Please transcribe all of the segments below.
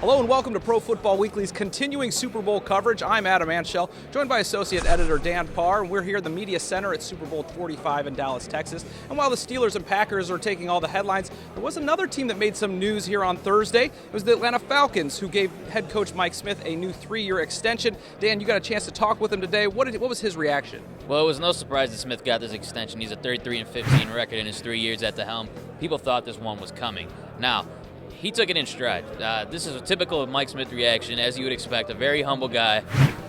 Hello and welcome to Pro Football Weekly's continuing Super Bowl coverage. I'm Adam Anschel, joined by Associate Editor Dan Parr, and we're here at the Media Center at Super Bowl 45 in Dallas, Texas. And while the Steelers and Packers are taking all the headlines, there was another team that made some news here on Thursday. It was the Atlanta Falcons, who gave head coach Mike Smith a new 3-year extension. Dan, you got a chance to talk with him today. What was his reaction? Well, it was no surprise that Smith got this extension. He's a 33-15 record in his 3 years at the helm. People thought this one was coming. Now, he took it in stride. This is a typical of Mike Smith reaction, as you would expect, a very humble guy.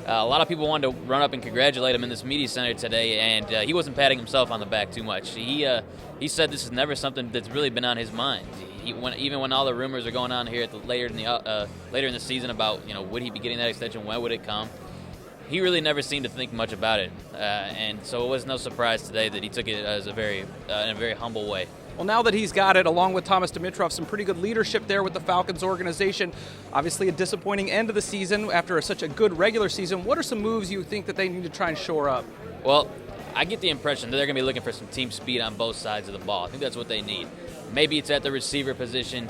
A lot of people wanted to run up and congratulate him in this media center today, and he wasn't patting himself on the back too much. He said this is never something that's really been on his mind. Even when all the rumors are going on here later in the season about would he be getting that extension, when would it come, he really never seemed to think much about it, and so it was no surprise today that he took it as in a very humble way. Well, now that he's got it, along with Thomas Dimitroff, some pretty good leadership there with the Falcons organization. Obviously a disappointing end of the season after such a good regular season. What are some moves you think that they need to try and shore up? Well, I get the impression that they're going to be looking for some team speed on both sides of the ball. I think that's what they need. Maybe it's at the receiver position.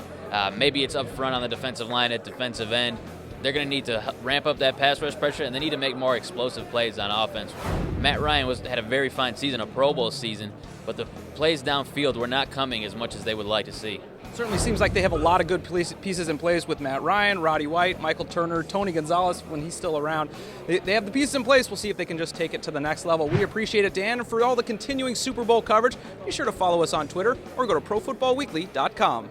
Maybe it's up front on the defensive line at defensive end. They're going to need to ramp up that pass rush pressure, and they need to make more explosive plays on offense. Matt Ryan had a very fine season, a Pro Bowl season, but the plays downfield were not coming as much as they would like to see. Certainly seems like they have a lot of good pieces in place with Matt Ryan, Roddy White, Michael Turner, Tony Gonzalez when he's still around. They have the pieces in place. We'll see if they can just take it to the next level. We appreciate it, Dan. And for all the continuing Super Bowl coverage, be sure to follow us on Twitter or go to ProFootballWeekly.com.